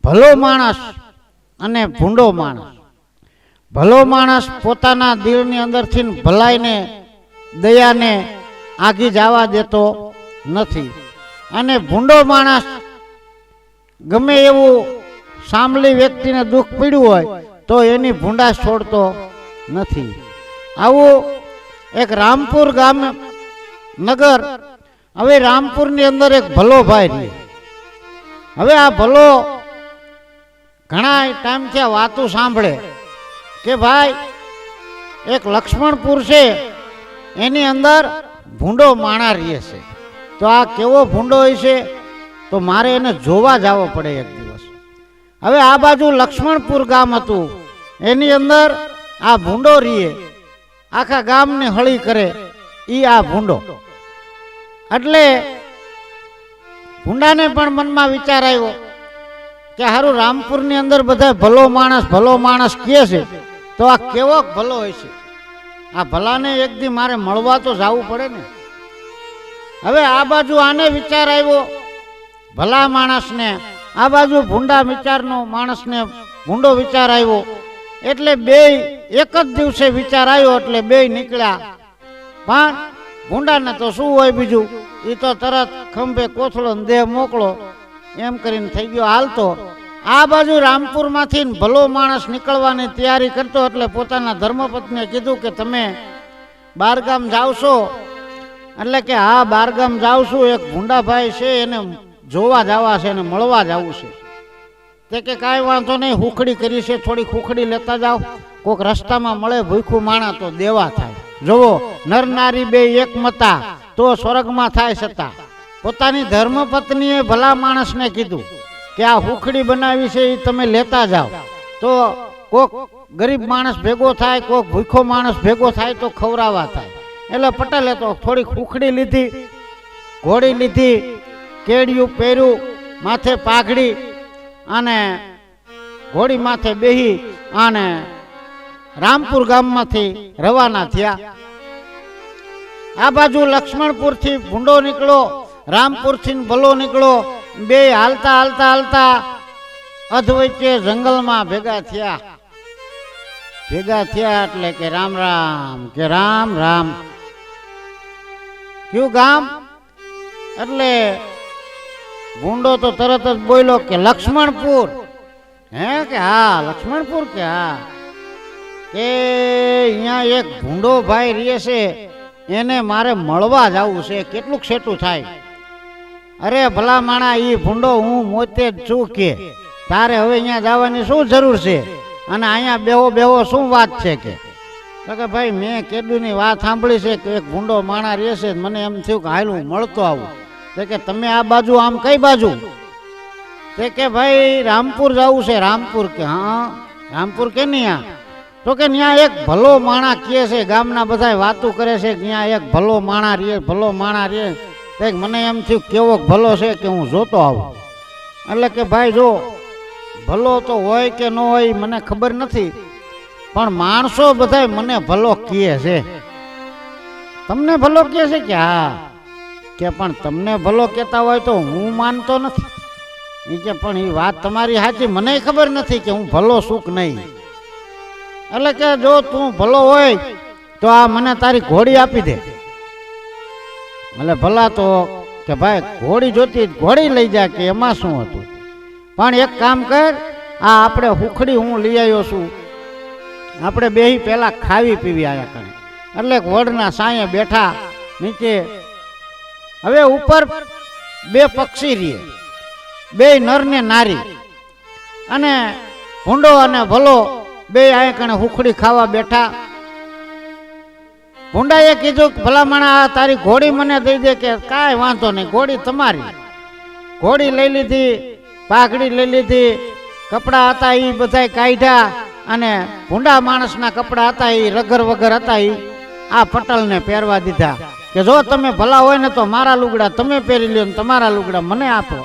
ભલો માણસ અને ભૂંડો માણસ. ભલો માણસ પોતાના દિલની અંદરથી ભલાઈને દયાને આગી જવા દેતો નથી, અને ભૂંડો માણસ ગમે એવું સાંભળી વ્યક્તિને દુઃખ પીડ્યું હોય તો એની ભૂંડાશ છોડતો નથી. આવું એક રામપુર ગામ નગર. હવે રામપુરની અંદર એક ભલો ભાઈ રહે. હવે આ ભલો ઘણા ટાઈમથી આ વાતો સાંભળે કે ભાઈ એક લક્ષ્મણપુર છે, એની અંદર ભૂંડો માણા રહે છે. તો આ કેવો ભૂંડો હોય છે તો મારે એને જોવા જવો પડે એક દિવસ. હવે આ બાજુ લક્ષ્મણપુર ગામ હતું, એની અંદર આ ભૂંડો રીએ, આખા ગામને હળી કરે ઈ આ ભૂંડો. એટલે ભૂંડાને પણ મનમાં વિચાર આવ્યો કે હારું રામપુરની અંદર બધા ભલો માણસ કહે છે, તો આ કેવો ભલો હોય છે. આ ભલાને એક દી મારે મળવા તો જવું પડે ને. હવે આ બાજુ આને વિચાર આવ્યો ભલા માણસને, આ બાજુ ભૂંડા વિચારનો માણસને ભૂંડો વિચાર આવ્યો. એટલે બે એક જ દિવસે વિચાર આવ્યો એટલે બે નીકળ્યા. પણ ભૂંડાને તો શું હોય બીજું, એ તો તરત ખંભે કોથળો દેહ મોકળો એમ કરીને થઈ ગયો હાલતો. આ બાજુ રામપુરમાંથી ભલો માણસ નીકળવાની તૈયારી કરતો એટલે પોતાના ધર્મપત્નીએ કીધું કે તમે બારગામ જાવ છો? એટલે કે હા બારગામ જાઉં છું, એક ભૂંડાભાઈ છે એને જોવા જવા છે, એને મળવા જવું છે. તે કે કાંઈ વાંધો નહીં, હુખડી કરી છે, થોડી હુખડી લેતા જાઓ, કોઈક રસ્તામાં મળે ભૂખું માણા તો દેવા થાય. જોવો નર નારી બે એક મતા તો સ્વર્ગમાં થાય છતાં. પોતાની ધર્મપત્નીએ ભલા માણસને કીધું કે આ હુખડી બનાવી છે એ તમે લેતા જાઓ, તો કોક ગરીબ માણસ ભેગો થાય, કોક ભૂખો માણસ ભેગો થાય તો ખવડાવવા થાય. એટલે પટેલે તો થોડીક હુખડી લીધી, ઘોડી લીધી, કેડિયું પહેર્યું, માથે પાઘડી અને ઘોડી માથે બેહી અને રામપુર ગામમાંથી રવાના થયા. આ બાજુ લક્ષ્મણપુરથી ભૂંડો નીકળો, રામપુરથી ભલો નીકળો. બે હાલતા હાલતા હાલતા અધવચ્ચે જંગલમાં ભેગા થયા. એટલે કે રામ રામ, કે રામ રામ. કયું ગામ? એટલે ભૂંડો તો તરત જ બોલ્યો કે લક્ષ્મણપુર. હે કે હા લક્ષ્મણપુર, કે હા, કે અહીંયા એક ભૂંડો ભાઈ રહે છે, એને મારે મળવા જવું છે, કેટલુંક સેટું થાય? અરે ભલા માણા, ઈ ભૂંડો હું મોતે જ છું, કે તારે હવે અહીંયા જવાની શું જરૂર છે, અને અહીંયા બેહો શું વાત છે? કે ભાઈ મેં કેદુની વાત સાંભળી છે કે એક ભૂંડો માણા રહે છે, મને એમ થયું કે હાલ હું મળતો આવું. તે કે તમે આ બાજુ આમ કઈ બાજુ? તે કે ભાઈ રામપુર જવું છે. રામપુર, કે હા રામપુર કે નહીં? તો કે ત્યાં એક ભલો માણા કહે છે, ગામના બધા વાતો કરે છે કે ત્યાં એક ભલો માણા રહે. મને એમ થયું કેવો ભલો છે કે હું જોતો આવું. એટલે કે ભાઈ જો ભલો તો હોય કે ન હોય મને ખબર નથી, પણ માણસો બધા મને ભલો કહે છે. તમને ભલો કહે છે? કે હા. કે પણ તમને ભલો કહેતા હોય તો હું માનતો નથી. એ કે પણ એ વાત તમારી સાચી, મને ખબર નથી કે હું ભલો છું કે નહીં. એટલે કે જો તું ભલો હોય તો આ મને તારી ઘોડી આપી દે. એટલે ભલા તો કે ભાઈ ઘોડી જોતી, ઘોડી લઈ જા, કે એમાં શું હતું. પણ એક કામ કર, આ આપણે હુખડી હું લઈ આવ્યો છું, આપણે બેહી પહેલા ખાવી પીવી આયા કરે. એટલે વડના સાંયે બેઠા નીચે. હવે ઉપર બે પક્ષી રીએ, બે નર ને નારી, અને ભૂંડો અને ભલો બે આયા કણે હુખડી ખાવા બેઠા. ભૂંડાએ કીધું કે ભલા માણા તારી ઘોડી મને દઈ દે. કે કાંઈ વાંધો નહીં, ઘોડી તમારી. ઘોડી લઈ લીધી, પાઘડી લઈ લીધી, કપડા હતા એ બધા કાઢ્યા, અને ભૂંડા માણસના કપડા હતા એ રગર વગર હતા એ આ પટલને પહેરવા દીધા. કે જો તમે ભલા હોય ને તો મારા લુગડા તમે પહેરી લ્યો, ને તમારા લુગડા મને આપો.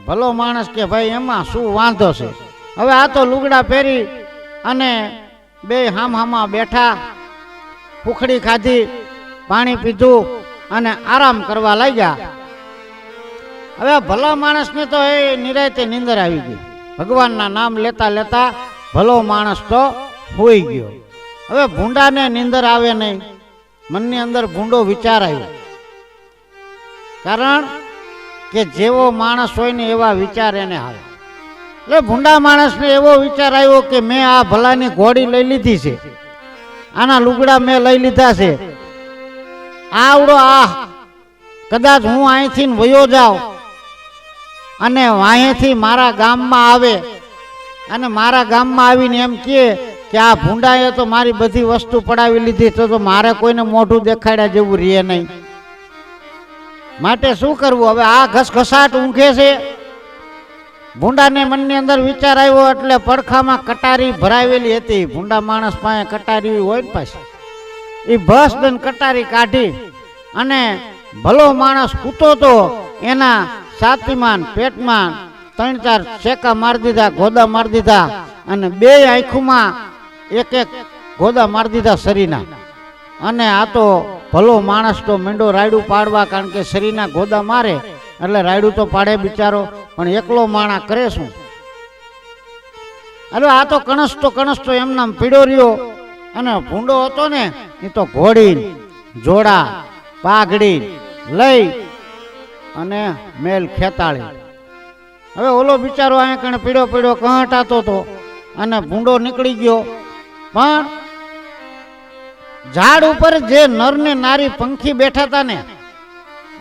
ભલો માણસ કે ભાઈ એમાં શું વાંધો છે. હવે આ તો લુગડા પહેરી અને બે હામહામાં બેઠા, હુખડી ખાધી, પાણી પીધું અને આરામ કરવા લાગ્યા. હવે ભલા માણસને તો એ નિરાયતે નીંદર આવી ગઈ. ભગવાનના નામ લેતા લેતા ભલો માણસ તો હોઈ ગયો. હવે ભૂંડાને નીંદર આવે નહીં. મનની અંદર ભૂંડો વિચાર આવ્યો. કારણ કે જેવો માણસ હોય ને એવા વિચાર એને આવે. એટલે ભૂંડા માણસને એવો વિચાર આવ્યો કે મેં આ ભલાની ઘોડી લઈ લીધી છે, આના લુગડા મેં લઈ લીધા છે, આવડો આ કદાચ હું અહીંથી વયો જાઉં અને અહીંથી મારા ગામમાં આવે અને મારા ગામમાં આવીને એમ કહે કે આ ભૂંડાએ તો મારી બધી વસ્તુ પડાવી લીધી, તો મારે કોઈને મોઢું દેખાડ્યા જેવું રહે નહીં. માટે શું કરવું? હવે આ ઘસઘસાટ ઊંઘે છે. ભૂંડાને મનની અંદર વિચાર આવ્યો એટલે પડખામાં કટારી ભરાવેલી હતી. ભૂંડા માણસ પાસે કટારી હોય ને પાછી એ ભસ દઈને કટારી કાઢી અને ભલો માણસ કૂતો તો એના છાતીમાં પેટમાં 3-4 શેકા મારી દીધા, ગોદા મારી દીધા અને 2 આંખોમાં એક ગોદા મારી દીધા શરીરના. અને આ તો ભલો માણસ તો મીંડો રાયડું પાડવા, કારણ કે શરીરના ગોદા મારે એટલે રાયડું તો પાડે બિચારો, પણ એકલો માણા કરે શું? અરે આ તો કણસતો એમનામ પીડો રહ્યો. અને ભૂંડો હતો ને એ તો ઘોડી જોડા પાઘડી લઈ અને મેલ ખેતાળી. હવે ઓલો બિચારો અહીંયા કણે પીડો કહટાતો હતો અને ભૂંડો નીકળી ગયો. પણ ઝાડ ઉપર જે નર ને નારી પંખી બેઠા હતા ને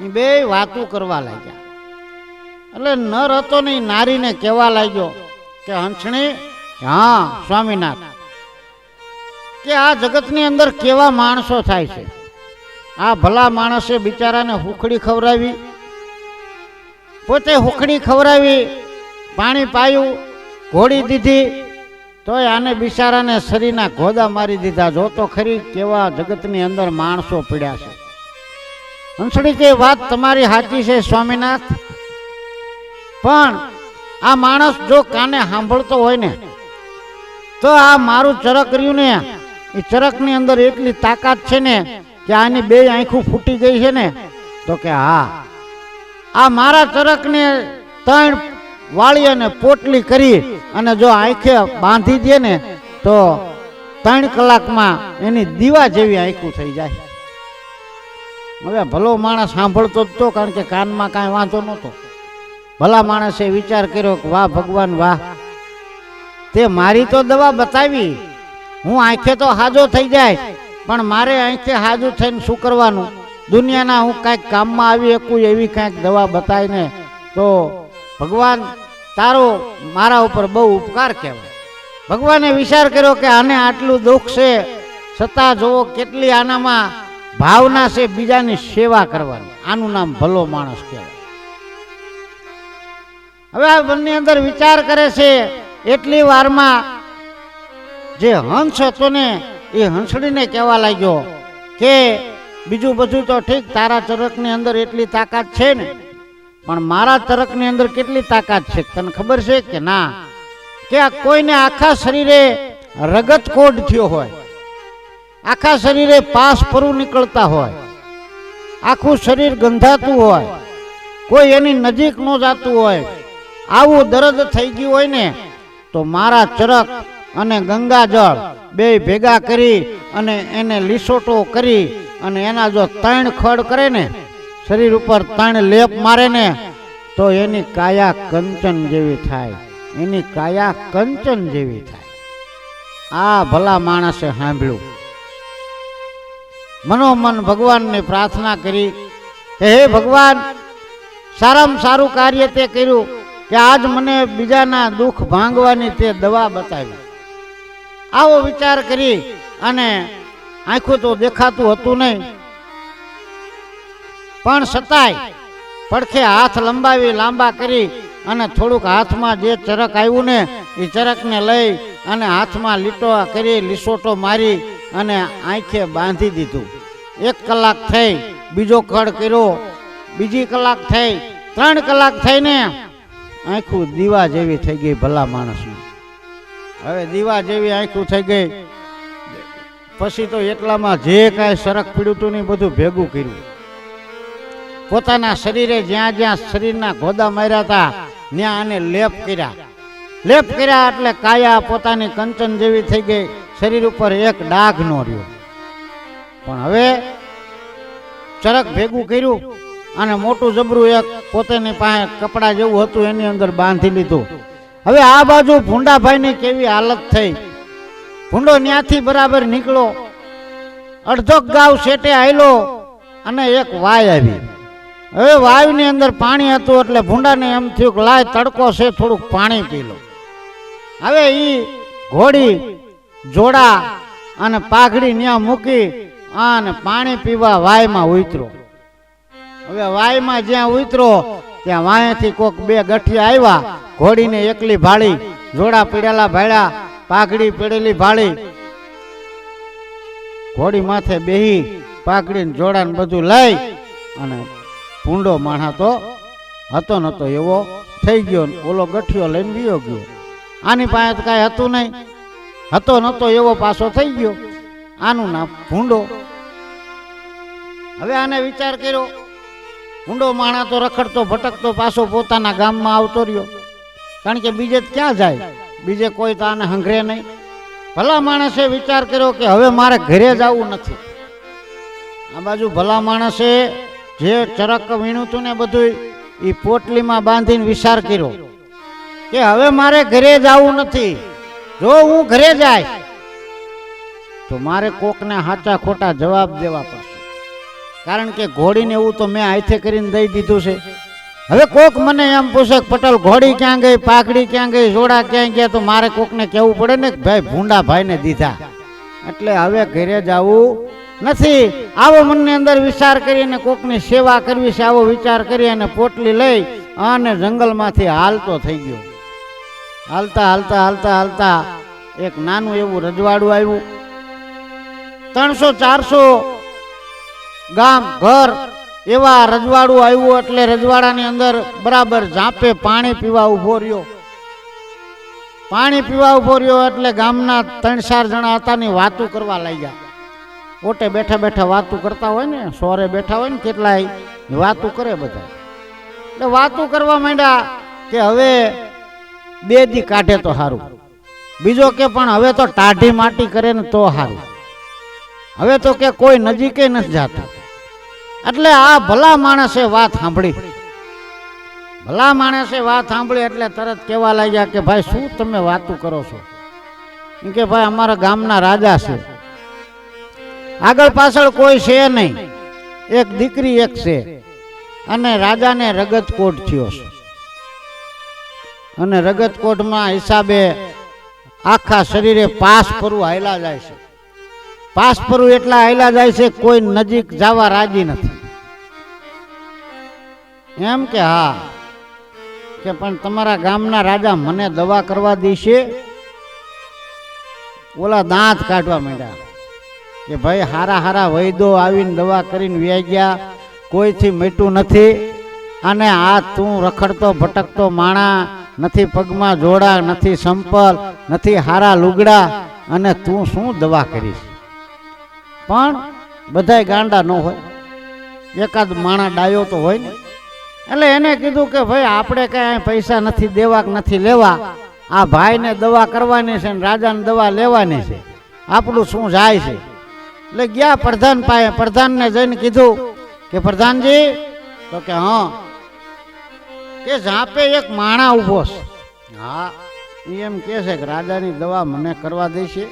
એ બે વાતું કરવા લાગ્યા. એટલે નર હતો ને એ નારીને કહેવા લાગ્યો કે હંસણી, હા સ્વામીનાથ, કે આ જગતની અંદર કેવા માણસો થાય છે. આ ભલા માણસે બિચારાને હુખડી ખવડાવી, પોતે હુખડી ખવડાવી, પાણી પાયું, ઘોડી દીધી, તોય આને બિચારાને શરીરના ગોદા મારી દીધા. જો તો ખરી કેવા જગતની અંદર માણસો પીડ્યા છે. હંસડી કે વાત તમારી સાચી છે સ્વામીનાથ, પણ આ માણસ જો કાને સાંભળતો હોય ને તો આ મારું ચરક રહ્યું ને એ ચરકની અંદર એટલી તાકાત છે ને કે આની 2 આંખો ફૂટી ગઈ છે ને, તો કે હા, આ મારા ચરકને 3 વાળી અને પોટલી કરી અને જો આંખે બાંધી દે ને તો 3 કલાકમાં એની દીવા જેવી આંખું થઈ જાય. હવે ભલો માણસ સાંભળતો જ તો, કારણ કે કાનમાં કાંઈ વાંધો નહોતો. ભલા માણસે વિચાર કર્યો કે વાહ ભગવાન વાહ, તે મારી તો દવા બતાવી, હું આંખે તો હાજો થઈ જાય, પણ મારે આંખે હાજુ થઈને શું કરવાનું? દુનિયાના હું કાંઈક કામમાં આવી શકું એવી કાંઈક દવા બતાવીને ને તો ભગવાન તારો મારા ઉપર બહુ ઉપકાર કહેવાય. ભગવાને વિચાર કર્યો કે આને આટલું દુઃખ છે છતાં જોવો કેટલી આનામાં ભાવના છે બીજાની સેવા કરવાની. આનું નામ ભલો માણસ કહેવાય. હવે આ બંને અંદર વિચાર કરે છે. એટલી વારમાં જે હંસ હતો ને એ હંસડીને કહેવા લાગ્યો કે બીજું બધું તો ઠીક, તારા ચરકની અંદર એટલી તાકાત છે ને, પણ મારા ચરકની અંદર કેટલી તાકાત છે તને ખબર છે કે ના? કે કોઈને આખા શરીરે રગત કોડ થયો હોય, આખા શરીરે પાસ પરુ નીકળતા હોય, આખું શરીર ગંધાતું હોય, કોઈ એની નજીક ન જાતું હોય, આવું દર્દ થઈ ગયું હોય ને તો મારા ચરક અને ગંગાજળ 2 ભેગા કરી અને એને લીસોટો કરી અને એના જો 3 ખડ કરે ને, શરીર ઉપર 3 લેપ મારે ને તો એની કાયા કંચન જેવી થાય, એની કાયા કંચન જેવી થાય. આ ભલા માણસે સાંભળ્યું. મનોમન ભગવાનને પ્રાર્થના કરી કે હે ભગવાન, સારામાં સારું કાર્ય તે કર્યું કે આજ મને બીજાના દુઃખ ભાંગવાની તે દવા બતાવી. આવો વિચાર કરી અને આંખું તો દેખાતું હતું નહીં, પણ છતાંય પડખે હાથ લાંબા કરી અને થોડુંક હાથમાં જે ચરક આવ્યું ને એ ચરકને લઈ અને હાથમાં લીટો કરી, લીસોટો મારી અને આંખે બાંધી દીધું. 1 કલાક થઈ, બીજો ખડ કર્યો, બીજી કલાક થઈ, 3 કલાક થઈને આંખું દીવા જેવી થઈ ગઈ ભલા માણસની. હવે દીવા જેવી આંખું થઈ ગઈ પછી તો એટલામાં જે કાંઈ સરક પીડ્યું હતું ને બધું ભેગું કર્યું પોતાના શરીરે જ્યાં જ્યાં શરીરના ઘોદા માર્યા હતા ત્યાં આને લેપ કર્યા એટલે કાયા પોતાની કંચન જેવી થઈ ગઈ, શરીર ઉપર એક ડાઘ નો રહ્યો. પણ હવે ચરક ભેગું કર્યું અને મોટું જબરું એક પોતાની પાસે કપડા જેવું હતું એની અંદર બાંધી લીધું. હવે આ બાજુ ભૂંડાભાઈની કેવી હાલત થઈ. ભૂંડો ત્યાંથી બરાબર નીકળો, અડધો ગાવ શેટે આયલો અને એક વાય આવી. હવે વાયુની અંદર પાણી હતું એટલે ભૂંડાને એમ થયું કે લાય તડકો છે, થોડુંક પાણી પી લો. હવે ઈ ઘોડી જોડા અને પાઘડી ત્યાં મૂકી અને પાણી પીવા વાયમાં ઉતરો. હવે વાયમાં જ્યાં ઉતરો ત્યાં વાયથી કોક બે ગઠિયા આવ્યા, ઘોડીને એકલી ભાળી, જોડા પીડેલા ભાળ્યા, પાઘડી પીડેલી ભાળી, ઘોડી માથે બેહી પાઘડીને જોડાને બધું લઈ અને ભૂંડો માણસ તો હતો નતો એવો થઈ ગયો. ઓલો ગઠિયો લઈને બીયો ગયો. આની પાસે તો કાંઈ હતું નહીં, હતો નતો એવો પાછો થઈ ગયો. આનું નામ ભૂંડો. હવે આને વિચાર કર્યો, ભૂંડો માણસ તો રખડતો ભટકતો પાછો પોતાના ગામમાં આવતો રહ્યો, કારણ કે બીજે ક્યાં જાય, બીજે કોઈ તો આને હંઘરે નહીં. ભલા માણસે વિચાર કર્યો કે હવે મારે ઘરે જવું નથી. આ બાજુ ભલા માણસે જે ચરક વીણું હતું ને બધું એ પોટલીમાં બાંધીને વિચાર કર્યો કે હવે મારે ઘરે જવું નથી. જો હું ઘરે જાય તો મારે કોકને સાચા ખોટા જવાબ દેવા પડશે, કારણ કે ઘોડીને એવું તો મેં હાથે કરીને દઈ દીધું છે. હવે કોક મને એમ પૂછે કે પટેલ ઘોડી ક્યાં ગઈ, પાઘડી ક્યાં ગઈ, જોડા ક્યાં ગયા, તો મારે કોકને કહેવું પડે ને કે ભાઈ ભૂંડા ભાઈને દીધા, એટલે હવે ઘરે જવું નથી. આવો મનની અંદર વિચાર કરીને કોકની સેવા કરવી છે આવો વિચાર કરી અને પોટલી લઈ અને જંગલમાંથી હાલતો થઈ ગયો. હાલતા હાલતા હાલતા હાલતા એક નાનું એવું રજવાડું આવ્યું. 300-400 ગામ ઘર એવા રજવાડું આવ્યું. એટલે રજવાડાની અંદર બરાબર ઝાંપે પાણી પીવા ઉભો રહ્યો. પાણી પીવા ઉભો રહ્યો એટલે ગામના 3-4 જણા હતા ની વાતું કરવા લાગ્યા. ઓટે બેઠા બેઠા વાતું કરતા હોય ને, સોરે બેઠા હોય ને કેટલાય વાતું કરે બધા. એટલે વાતું કરવા માંડ્યા કે હવે 2 દી કાઢે તો સારું, બીજો કે પણ હવે તો ટાઢી માટી કરે ને તો સારું, હવે તો કે કોઈ નજીકે નથી જાતું. એટલે આ ભલા માણસે વાત સાંભળી. ભલા માણસે વાત સાંભળી એટલે તરત કહેવા લાગ્યા કે ભાઈ શું તમે વાતું કરો છો? એમ કે ભાઈ અમારા ગામના રાજા છે, આગળ પાછળ કોઈ છે નહીં, એક દીકરી એક છે, અને રાજાને રગતકોટ થયો છે, અને રગતકોટમાં હિસાબે આખા શરીરે પાસ પરુ હાયલા જાય છે. પાસ પરુ એટલા હાયલા જાય છે કોઈ નજીક જવા રાજી નથી. એમ કે હા, કે પણ તમારા ગામના રાજા મને દવા કરવા દેશે? ઓલા દાંત કાઢવા માંડ્યા કે ભાઈ હારા હારા વૈદો આવીને દવા કરીને વ્યાઈ ગયા, કોઈથી મટ્યું નથી. અને આ તું રખડતો ભટકતો માણા, નથી પગમાં જોડા, નથી સંપલ, નથી હારા લુગડા, અને તું શું દવા કરીશ? પણ બધાય ગાંડા ન હોય, એકાદ માણા ડાયો તો હોય ને. એટલે એને કીધું કે ભાઈ આપણે કઈ પૈસા નથી દેવા કે નથી લેવા, આ ભાઈને દવા કરવાની છે ને રાજાને દવા લેવાની છે, આપણું શું જાય છે? એટલે ગયા પ્રધાન પાસે. પ્રધાનને જઈને કીધું કે પ્રધાનજી, તો કે હા, કે ઝાપે એક માણા ઊભો છે. હા, એમ કે છે કે રાજાની દવા મને કરવા દેશે.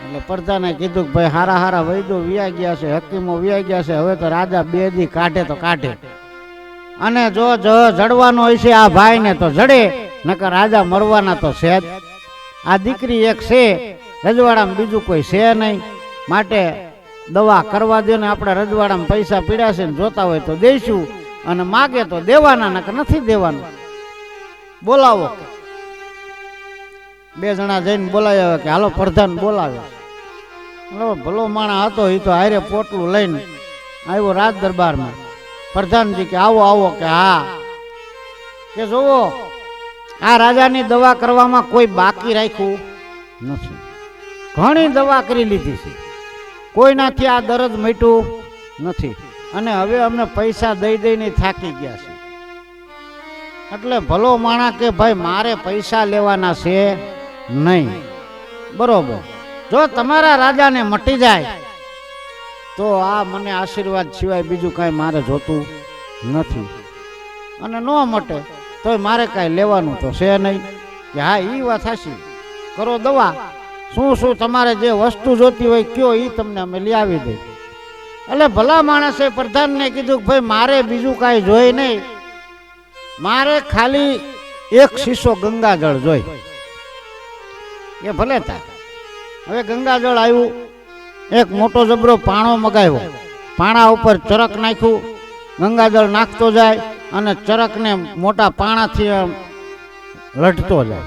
એટલે પ્રધાને કીધું કે ભાઈ હારા હારા વૈદો વ્યા ગયા છે, હકીમો વ્યા ગયા છે, હવે તો રાજા 2 દી કાઢે તો કાઢે, અને જો જડવાનો હોય છે આ ભાઈને તો જડે, નકર રાજા મરવાના તો છે જ. આ દીકરી એક છે, રજવાડામાં બીજું કોઈ છે નહીં, માટે દવા કરવા દે ને. આપણે રજવાડામાં પૈસા પીડ્યા છે ને, જોતા હોય તો દઈશું, અને માગે તો દેવાના, નકર નથી દેવાનું. બોલાવો. 2 જણા જઈને બોલાવ્યા કે હાલો પ્રધાન બોલાવે. ભલો માણા હતો એ તો હારે પોટલું લઈને આવ્યો રાજ દરબારમાં. પ્રધાનજી કે આવો આવો. કે હા, કે જોવો આ રાજાની દવા કરવામાં કોઈ બાકી રાખ્યું નથી, ઘણી દવા કરી લીધી છે, કોઈનાથી આ દર્દ મટ્યું નથી, અને હવે અમને પૈસા દઈ દઈને થાકી ગયા છે. એટલે ભલો માણા કે ભાઈ મારે પૈસા લેવાના છે નહીં. બરોબર, જો તમારા રાજાને મટી જાય તો આ મને આશીર્વાદ સિવાય બીજું કાંઈ મારે જોતું નથી. અને ન મટે તોય મારે કાંઈ લેવાનું તો છે નહીં. કે હા એ વાત હાચી, કરો દવા, શું તમારે જે વસ્તુ જોતી હોય કયો એ તમને અમે લઈ આવી દઈ. એટલે ભલા માણસે પ્રધાનને કીધું કે ભાઈ મારે બીજું કાંઈ જોઈ નહીં, મારે ખાલી એક શીશો ગંગાજળ જોઈ. એ ભલે થાય. હવે ગંગાજળ આવ્યું, એક મોટો જબરો પાણો મગાવ્યો, પાણા ઉપર ચરક નાખ્યું, ગંગાજળ નાખતો જાય અને ચરકને મોટા પાણાથી લટતો જાય,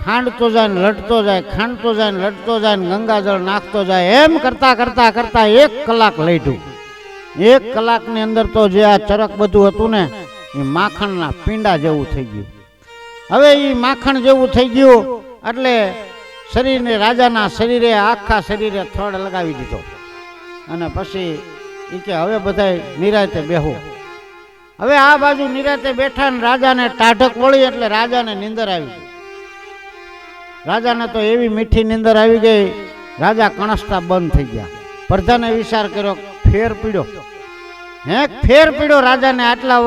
ખાંડતો જાય ને લટતો જાય, ખાંડતો જાય ને લટતો જાય ને ગંગાજળ નાખતો જાય. એમ કરતા કરતા કરતા 1 કલાક લઈઢું. 1 કલાકની અંદર તો જે આ ચરક બધું હતું ને એ માખણના પીંડા જેવું થઈ ગયું. હવે એ માખણ જેવું થઈ ગયું એટલે શરીરને, રાજાના શરીરે, આખા શરીરે થડ લગાવી દીધો. અને પછી એ કે હવે બધાય નિરાતે બેહો. હવે આ બાજુ નિરાતે બેઠા ને રાજાને ટાઢક વળી એટલે રાજાને નીંદર આવી ગઈ. રાજાને તો એવી મીઠી નીંદર આવી ગઈ, રાજા કણસતા બંધ થઈ ગયા. પ્રધાને વિચાર કર્યો, ફેર પીડ્યો. ફેર પીડ્યો રાજાને. આટલા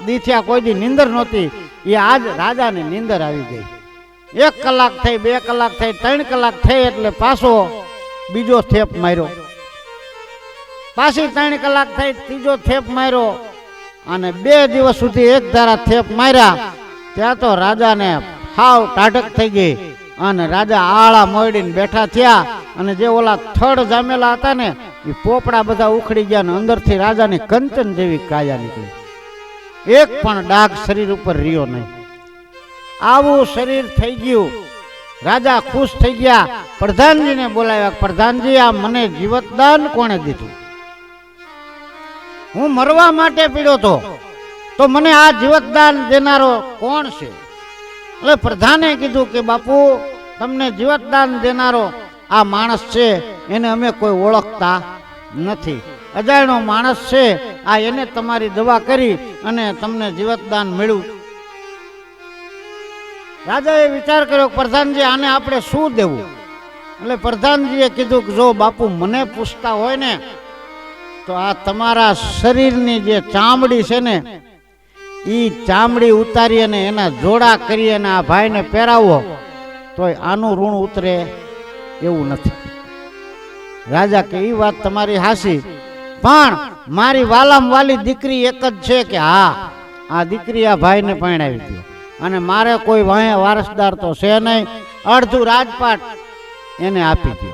દી થયા કોઈ દી નીંદર નહોતી, એ આજ રાજાને નીંદર આવી ગઈ. 1 કલાક થઈ, 2 કલાક થઈ, 3 કલાક થઈ એટલે પાછો બીજો થેપ માર્યો. પાછી 3 કલાક થઈ, ત્રીજો થેપ માર્યો. અને 2 દિવસ સુધી એક ધારા થેપ માર્યા. ત્યાં તો રાજાને હાવ ટાઢક થઈ ગઈ અને રાજા આળા મોડીને બેઠા થયા. અને જે ઓલા થડ જામેલા હતા ને એ પોપડા બધા ઉખડી ગયા ને અંદરથી રાજાની કંચન જેવી કાયા નીકળી. એક પણ ડાઘ શરીર ઉપર રહ્યો નહીં. આવું શરીર થઈ ગયું. રાજા ખુશ થઈ ગયા, પ્રધાનજીને બોલાવ્યા. પ્રધાનજી, આ મને જીવતદાન કોણે દીધું? હું મરવા માટે પીડ્યો તો મને આ જીવતદાન દેનારો કોણ છે? એટલે પ્રધાને કીધું કે બાપુ, તમને જીવતદાન દેનારો આ માણસ છે, એને અમે કોઈ ઓળખતા નથી. અજાણ્યો માણસ છે, આ એને તમારી દવા કરી અને તમને જીવતદાન મળ્યું. રાજાએ વિચાર કર્યો, પ્રધાનજી આને આપણે શું દેવું? એટલે પ્રધાનજીએ કીધું કે જો બાપુ મને પૂછતા હોય ને તો આ તમારા શરીરની જે ચામડી છે ને એ ચામડી ઉતારી અને એના જોડા કરી અને આ ભાઈને પહેરાવો તોય આનું ઋણ ઉતરે એવું નથી. રાજા કે એ વાત તમારી હાસી, પણ મારી વાલામ વાલી દીકરી એક જ છે કે હા, આ દીકરી આ ભાઈને પરણાવી દો. અને મારે કોઈ વારસદાર તો છે નહીં, અડધું રાજપાટ એને આપી દો.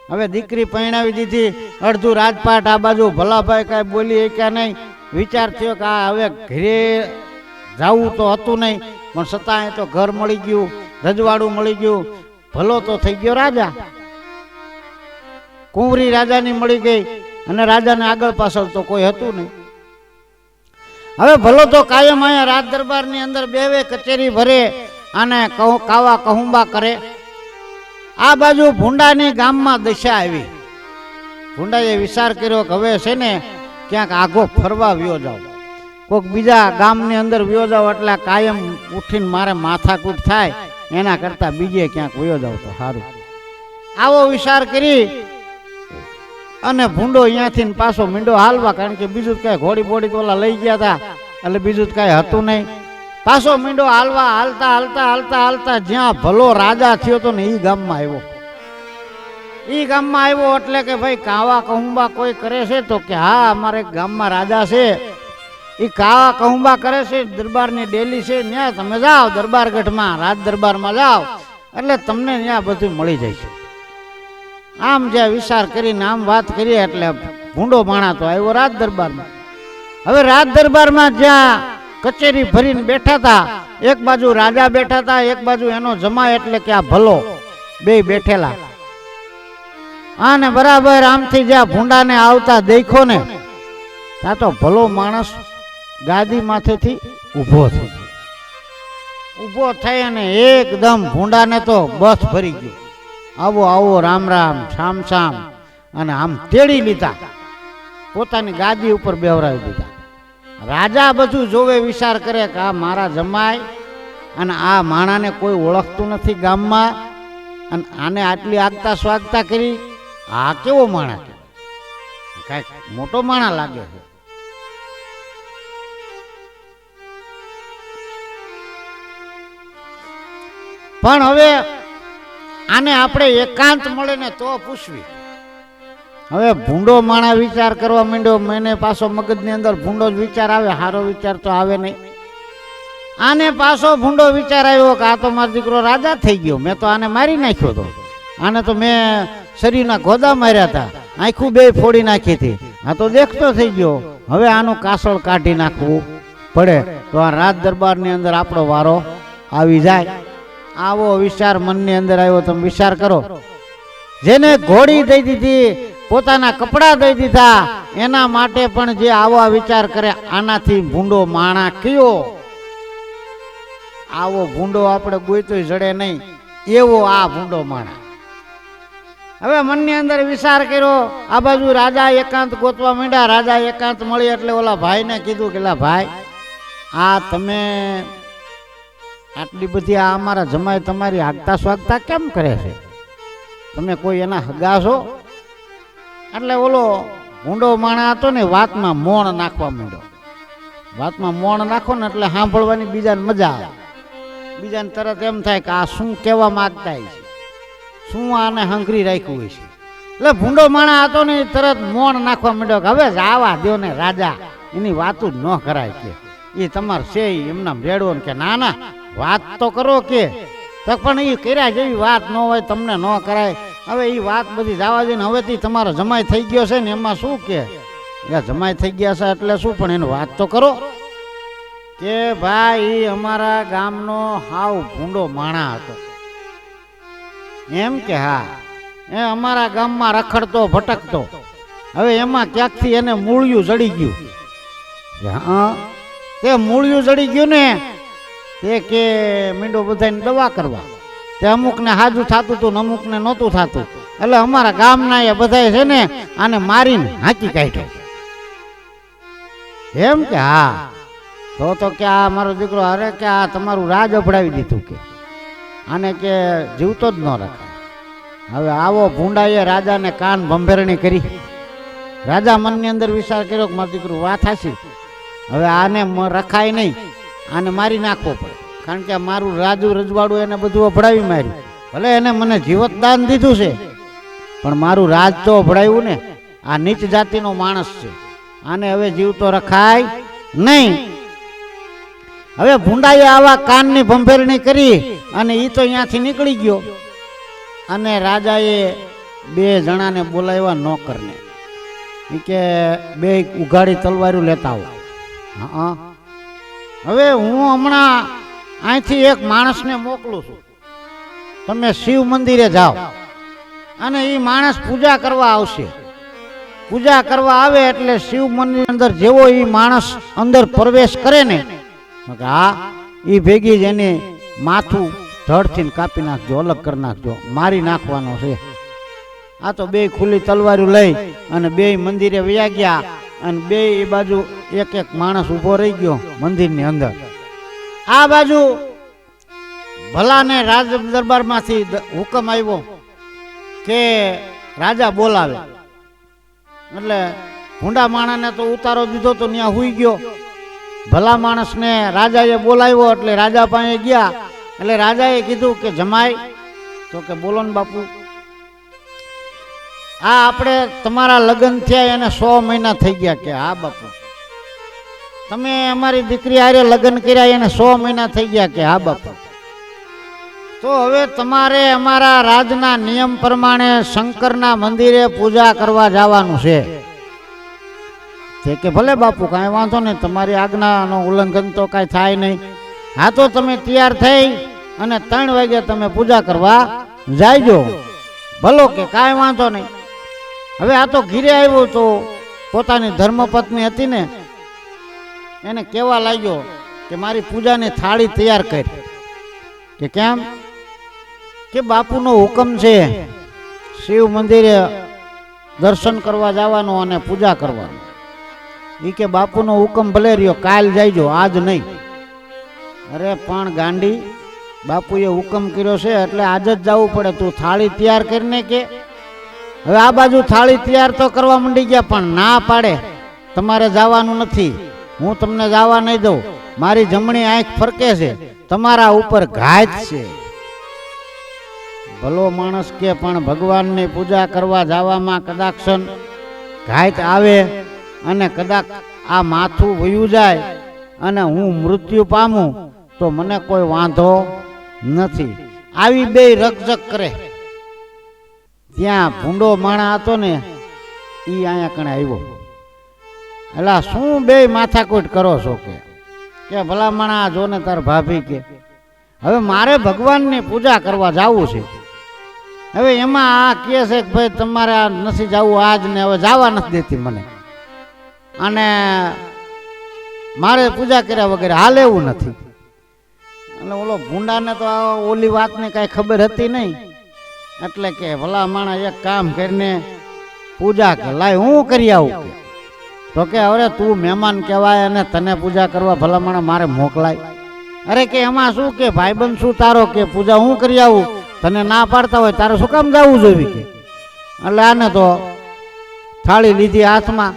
હવે દીકરી પરણાવી દીધી, અડધું રાજપાટ આ બાજુ. ભલાભાઈ કાંઈ બોલી કે નહીં. વિચાર થયો કે આ હવે ઘરે જવું તો હતું નહીં, પણ છતાં તો ઘર મળી ગયું, રજવાડું મળી ગયું, ભલો તો થઈ ગયો રાજા. કુંવરી રાજાની મળી ગઈ અને રાજાને આગળ પાછળ તો કોઈ હતું નહીં. હવે ભલો તો કાયમ અહીંયા રાજ દરબારની અંદર બેવે, કચેરી ભરે અને કાવા કહુંબા કરે. આ બાજુ ભૂંડાની ગામમાં દશા આવી. ભૂંડાએ વિચાર કર્યો કે હવે છે ને ક્યાંક આઘો ફરવા વ્યો જાવ, કોઈક બીજા ગામની અંદર વ્યો જાવ એટલે કાયમ ઉઠીને મારે માથાકૂટ થાય, એના કરતા બીજે ક્યાંક વ્યો જાવ તો સારું. આવો વિચાર કરી અને ભૂંડો અહીંયાથી પાછો મીંડો હાલવા, કારણ કે બીજું કઈ ઘોડી બોડી તો ઓલા લઈ ગયા હતા એટલે બીજું કઈ હતું નહીં. પાછો મીંડો હાલવા, હાલતા હાલતા હાલતા હાલતા જ્યાં ભલો રાજા થયો હતો ને એ ગામમાં આવ્યો. એ ગામમાં આવ્યો એટલે કે ભાઈ કાવા કહુંબા કોઈ કરે છે? તો કે હા, અમારે ગામમાં રાજા છે, એ કાવા કહુંબા કરે છે, દરબારની ડેલી છે, ત્યાં તમે જાઓ દરબારગઢમાં, રાજ દરબારમાં જાઓ એટલે તમને ત્યાં બધું મળી જાય છે. આમ જ્યાં વિચાર કરીને આમ વાત કરીએ એટલે ભૂંડો માણા તો આવ્યો રાજ દરબારમાં. હવે રાજ દરબારમાં જ્યાં કચેરી ભરીને બેઠા હતા, એક બાજુ રાજા બેઠા હતા, એક બાજુ એનો જમાય એટલે કે આ ભલો, બે બેઠેલા. અને બરાબર આમથી જ્યાં ભૂંડાને આવતા દેખો ને ત્યાં તો ભલો માણસ ગાદી માથેથી ઊભો થઈ ગયો. ઊભો થઈ અને એકદમ ભૂંડાને તો બસ ભરી ગયો. આવો આવો, રામ રામ, શામ શામ, અને આમ તેડી લીધા. પોતાની ગાદી ઉપર બેવરાવી દીધા. રાજા બધું જોવે, વિચાર કરે કે આ મારા જમાય અને આ માણાને કોઈ ઓળખતું નથી ગામમાં, અને આને આટલી આગતા સ્વાગતા કરી, આ કેવો માણા કહેવાય, કાંઈક મોટો માણા લાગે છે. પણ હવે આને આપણે એકાંત મળે ને તો પૂછવી. હવે ભૂંડો માણા વિચાર કરવા માંડ્યો, મને પાછો મગજની અંદર ભૂંડો જ વિચાર આવે, સારો વિચાર તો આવે નહીં. આને પાછો ભૂંડો વિચાર આવ્યો કે આ તો મારો દીકરો રાજા થઈ ગયો, મેં તો આને મારી નાખ્યો હતો, આને તો મેં શરીરના ગોદા માર્યા હતા, આંખું બે ફોડી નાખી હતી, આ તો દેખતો થઈ ગયો, હવે આનું કાસળ કાઢી નાખવું પડે તો આ રાજ દરબારની અંદર આપણો વારો આવી જાય. આવો વિચાર મનની અંદર આવ્યો. તમે વિચાર કરો, જેને ઘોડી દઈ દીધી, પોતાના કપડા દઈ દીધા, એના માટે પણ જે આવા વિચાર કરે, આનાથી ભૂંડો માણા કયો? આવો ભૂંડો આપણે ગોઈતોય જડે નહીં, એવો આ ભૂંડો માણા. હવે મનની અંદર વિચાર કર્યો. આ બાજુ રાજા એકાંત ગોતવા માંડ્યા. રાજા એકાંત મળી એટલે ઓલા ભાઈને કીધું કે ભાઈ, આ તમે આટલી બધી આ અમારા જમાઈ તમારી આગતા સ્વાગતા કેમ કરે છે? તમે કોઈ એના હગા છો? એટલે ઓલો ભૂંડો માણા હતો ને, વાતમાં મોણ નાખવા માંડ્યો. વાતમાં મોણ નાખો ને એટલે સાંભળવાની બીજાને મજા આવે, બીજાને તરત એમ થાય કે આ શું કહેવા માંગતા છે, શું આને હંગરી રાખ્યું હોય છે. એટલે ભૂંડો માણા હતો ને તરત મોણ નાખવા માંડ્યો કે હવે આવા દો ને રાજા, એની વાતું જ ન કરાય, કે એ તમારે છે એમના ભેડવો ને, કે ના ના વાત તો કરો, કે પણ એ કર્યા જેવી વાત ન હોય, તમને ન કરાય. હવે એ વાત બધી જવા દે ને, હવેથી તમારો જમાઈ થઈ ગયો છે ને, એમાં શું કે જમાઈ થઈ ગયા છે એટલે શું, પણ એની વાત તો કરો. કે ભાઈ અમારા ગામનો હાવ ભૂંડો માણા હતો. એમ કે હા, એ અમારા ગામમાં રખડતો ભટકતો, હવે એમાં ક્યાંકથી એને મૂળિયું જડી ગયું. હા, તે મૂળિયું જડી ગયું ને, તે કે મીંડો બધાને દવા કરવા, તે અમુકને હાજુ થતું હતું ને અમુકને નહોતું થતું, એટલે અમારા ગામના એ બધા છે ને આને મારીને હાંકી કાઢ્યો. એમ કે હા, તો કે આ મારો દીકરો, અરે કે આ તમારું રાજ અભડાવી દીધું, કે આને કે જીવતો જ ન રખાય. હવે આવો ભૂંડાએ રાજાને કાન ભંભેરણી કરી. રાજા મનની અંદર વિચાર કર્યો કે મારું દીકરું વાત હાચી, હવે આને રખાય નહીં, આને મારી નાખવો પડે, કારણ કે મારું રાજુ રજવાડું એને બધું અભડાવી માર્યું. ભલે એને મને જીવતદાન દીધું છે, પણ મારું રાજ તો અભડાયું ને. આ નીચ જાતિનો માણસ છે, આને હવે જીવતો રખાય નહીં. હવે ભૂંડાએ આવા કાનની ભંભેરણી કરી અને એ તો અહીંયાથી નીકળી ગયો. અને રાજાએ બે જણાને બોલાવ્યા, નોકરને, કે બે ઉઘાડી તલવારું લેતા આવો. હા, હવે હું હમણાં અહીંથી એક માણસને મોકલું છું, તમે શિવ મંદિરે જાઓ અને એ માણસ પૂજા કરવા આવશે. પૂજા કરવા આવે એટલે શિવ મંદિર અંદર જેવો એ માણસ અંદર પ્રવેશ કરે ને, હા, એ ભેગી જ એને માથું ધડથી કાપી નાખજો, અલગ કરી નાખજો, મારી નાખવાનો છે. આ તો બે ખુલ્લી તલવારો લઈ અને બે મંદિરે વયા ગયા, અને બે એ બાજુ એક એક માણસ ઊભો રહી ગયો મંદિરની અંદર. આ બાજુ ભલાને રાજ દરબારમાંથી હુકમ આવ્યો કે રાજા બોલાવે. એટલે ભૂંડા માણાને તો ઉતારો દીધો તો ત્યાં હુઈ ગયો. ભલા માણસને રાજાએ બોલાવ્યો એટલે રાજા પાસે ગયા. એટલે રાજાએ કીધું કે જમાઈ, તો કે બોલો ને બાપુ, આ આપણે તમારા લગ્ન થયા એને 100 મહિના થઈ ગયા. કે હા બાપુ, તમે અમારી દીકરી હારે લગ્ન કર્યા એને 100 મહિના થઈ ગયા. કે હા બાપુ, તો હવે તમારે અમારા રાજના નિયમ પ્રમાણે શંકરના મંદિરે પૂજા કરવા જવાનું છે. કે ભલે બાપુ, કાંઈ વાંધો નહીં, તમારી આજ્ઞાનો ઉલ્લંઘન તો કાંઈ થાય નહીં. હા, તો તમે તૈયાર થઈ અને 3 વાગે તમે પૂજા કરવા જાયજો. ભલો, કે કાંઈ વાંધો નહીં. હવે આ તો ઘીરે આવ્યો તો પોતાની ધર્મપત્ની હતી ને એને કહેવા લાગ્યો કે મારી પૂજાની થાળી તૈયાર કરી. કે કેમ? કે બાપુનો હુકમ છે, શિવ મંદિરે દર્શન કરવા જવાનું અને પૂજા કરવાનું. એ કે બાપુનો હુકમ ભલે રહ્યો, કાલ જાયજો, આજ નહીં. અરે પણ ગાંડી, બાપુએ હુકમ કર્યો છે એટલે આજ જ જવું પડે. તું થાળી તૈયાર કરીને કે હવે આ બાજુ થાળી તૈયાર તો કરવા માંડી ગયા, પણ ના પાડે, તમારે જવાનું નથી, હું તમને જવા નહીં દઉં. મારી જમણી આંખ ફરકે છે, તમારા ઉપર ઘાત છે. ભલો માણસ કે પણ ભગવાનની પૂજા કરવા જવામાં કદાચ ઘાત આવે અને કદાચ આ માથું વયું જાય અને હું મૃત્યુ પામું તો મને કોઈ વાંધો નથી. આવી બે રકઝક કરે. ત્યાં ભૂંડો માણા હતો ને, એ અહીંયા કણે આવ્યો. એલા શું બે માથાકૂટ કરો છો કે ભલા માણા જો ને તાર ભાભી કે હવે મારે ભગવાનની પૂજા કરવા જવું છે. હવે એમાં આ કહે છે કે ભાઈ તમારે આ નથી જવું આજ ને, હવે જવા નથી દેતી મને, અને મારે પૂજા કર્યા વગેરે હાલ એવું નથી. અને ઓલો ભૂંડાને તો ઓલી વાતને કાંઈ ખબર હતી નહીં, એટલે કે ભલા માણા એક કામ કરીને પૂજા કે લાય હું કરી આવું કે. તો કે અરે તું મહેમાન કહેવાય અને તને પૂજા કરવા ભલા માણા મારે મોકલાય. અરે કે એમાં શું કે ભાઈબંધ શું તારો કે પૂજા હું કરી આવું, તને ના પાડતા હોય તારે શું કામ જવું જોઈએ કે. એટલે આને તો થાળી લીધી હાથમાં,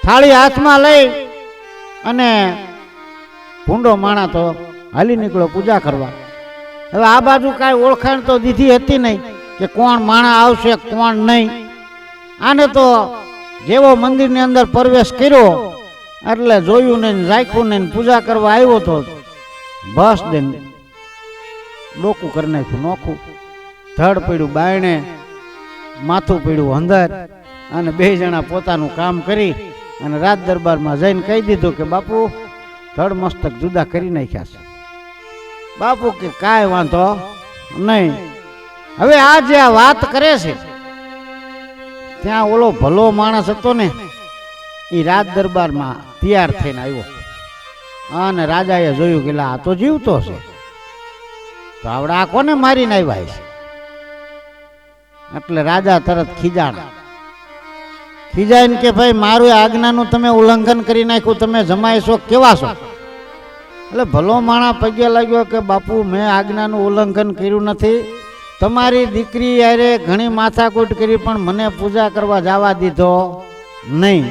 થાળી હાથમાં લઈ અને ભૂંડો માણા તો હાલી નીકળ્યો પૂજા કરવા. હવે આ બાજુ કાંઈ ઓળખાણ તો દીધી હતી નહીં કે કોણ માણા આવશે કોણ નહીં. આને તો જેવો મંદિરની અંદર પ્રવેશ કર્યો એટલે જોયું ને રાખ્યું ને પૂજા કરવા આવ્યો તો બસ દે ડોકું કરી નાખ્યું નોખું. ધડ પડ્યું બાયણે, માથું પડ્યું અંદર, અને બે જણા પોતાનું કામ કરી અને રાજ દરબારમાં જઈને કહી દીધું કે બાપુ ધડ મસ્તક જુદા કરી નાખ્યા છે. બાપુ કે કાંઈ વાંધો નહીં. હવે આ જે આ વાત કરે છે ત્યાં ઓલો ભલો માણસ હતો ને, એ રાજ દરબારમાં તૈયાર થઈને આવ્યો અને રાજાએ જોયું કે આ તો જીવતો છે, તો આવડે આ કોને મારીને આવ્યા છે. એટલે રાજા તરત ખીજાઈને કે ભાઈ મારું આજ્ઞાનું તમે ઉલ્લંઘન કરી નાખ્યું, તમે જમાઈ છો કેવા છો. એટલે ભલો માણા પગે લાગ્યો કે બાપુ મેં આજ્ઞાનું ઉલ્લંઘન કર્યું નથી, તમારી દીકરી યારે ઘણી માથાકૂટ કરી પણ મને પૂજા કરવા જવા દીધો નહીં.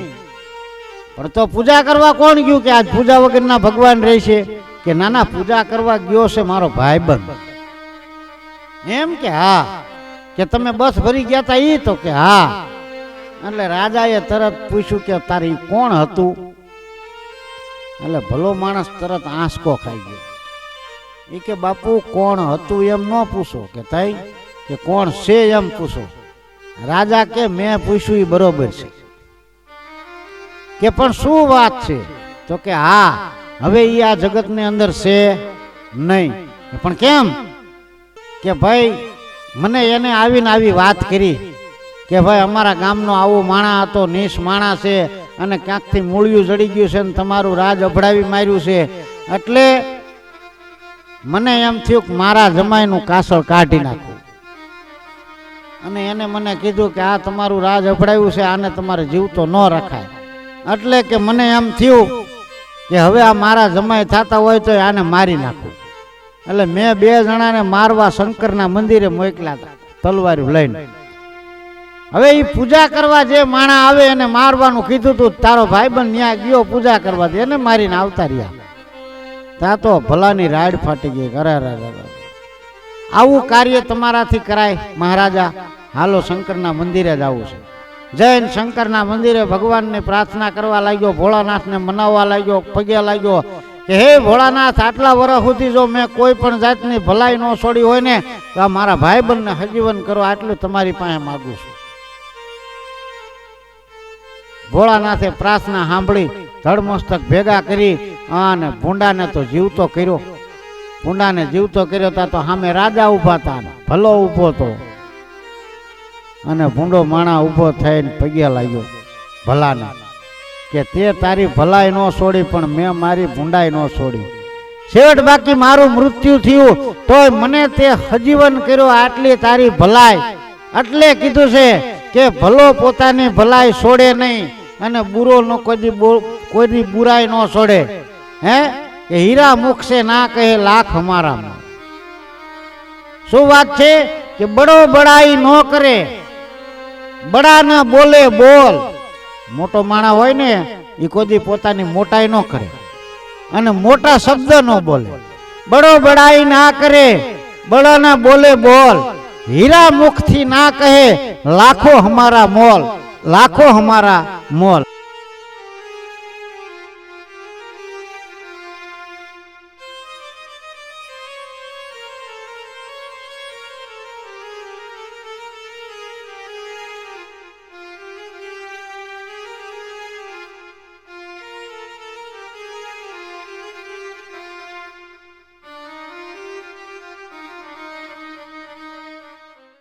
પણ તો પૂજા કરવા કોણ ગયું કે આજ પૂજા વગરના ભગવાન રહેશે કે નાના પૂજા કરવા ગયો છે મારો ભાઈબંધ. એમ કે હા, કે તમે બસ ભરી ગયા હતા ઈ, તો કે હા. એટલે રાજાએ તરત પૂછ્યું કે તારી કોણ હતું. એટલે ભલો માણસ તરત આંસકો ખાઈ ગયો. એ કે બાપુ કોણ હતું એમ ન પૂછો, કે થઈ કે કોણ છે એમ પૂછો. રાજા કે મેં પૂછ્યું એ બરોબર છે, કે પણ શું વાત છે. તો કે હા હવે એ આ જગતની અંદર છે નહીં. પણ કેમ કે ભાઈ મને એને આવીને આવી વાત કરી કે ભાઈ અમારા ગામનો આવો માણા હતો, નીચ માણા છે અને ક્યાંકથી મૂળિયું જડી ગયું છે ને તમારું રાજ અભડાવી માર્યું છે. એટલે મને એમ થયું કે મારા જમાઈનું કાસળ કાઢી નાખું, અને એને મને કીધું કે આ તમારું રાજ અભડાવ્યું છે, આને તમારે જીવતો ન રખાય. એટલે કે મને એમ થયું કે હવે આ મારા જમાઈ થતા હોય તો આને મારી નાખું. એટલે મેં બે જણાને મારવા શંકરના મંદિરે મોકલ્યા હતા તલવારી લઈને. હવે એ પૂજા કરવા જે માણા આવે એને મારવાનું કીધું તું, તારો ભાઈબંધ ત્યાં ગયો પૂજા કરવા, એને મારીને આવતા રહ્યા. ત્યાં તો ભલાની રાડ ફાટી ગઈ. અરે આવું કાર્ય તમારાથી કરાય મહારાજા, હાલો શંકરના મંદિરે જ આવું છે. જૈન શંકરના મંદિરે ભગવાનને પ્રાર્થના કરવા લાગ્યો, ભોળાનાથને મનાવવા લાગ્યો, પગે લાગ્યો કે હે ભોળાનાથ, આટલા વર્ષ સુધી જો મેં કોઈ પણ જાતની ભલાઈ ન છોડી હોય ને તો આ મારા ભાઈબંધને હજીવન કરો, આટલું તમારી પાસે માગું છું. ભોળાનાથે પ્રાર્થના સાંભળી ધડમસ્તક ભેગા કરી અને ભૂંડાને તો જીવતો કર્યો. ભૂંડાને જીવતો કર્યો તા તો સામે રાજા ઊભા હતા, ભલો ઊભો હતો, અને ભૂંડો માણા ઊભો થઈને પગે લાગ્યો ભલાને કે તે તારી ભલાઈ ન છોડી પણ મેં મારી ભૂંડાઈ ન છોડી. છેવટ બાકી મારું મૃત્યુ થયું તોય મને તે સજીવન કર્યો આટલી તારી ભલાઈ. એટલે કીધું છે કે ભલો પોતાની ભલાઈ છોડે નહીં અને બુરો નો કોઈની બુરાઈ ન છોડે. હે કે હીરા મુખ સે ના કહે લાખ હમારા. શું વાત છે કે બડો બડાઈ ન કરે, બડા ના બોલે બોલ. મોટો માણા હોય ને એ કોઈ પોતાની મોટાઈ ન કરે અને મોટા શબ્દ ન બોલે. બડો બડાઈ ના કરે, બડા ના બોલે બોલ. હીરા મુખ થી ના કહે લાખો હમારા મોલ, લાખો હમારા મોલ.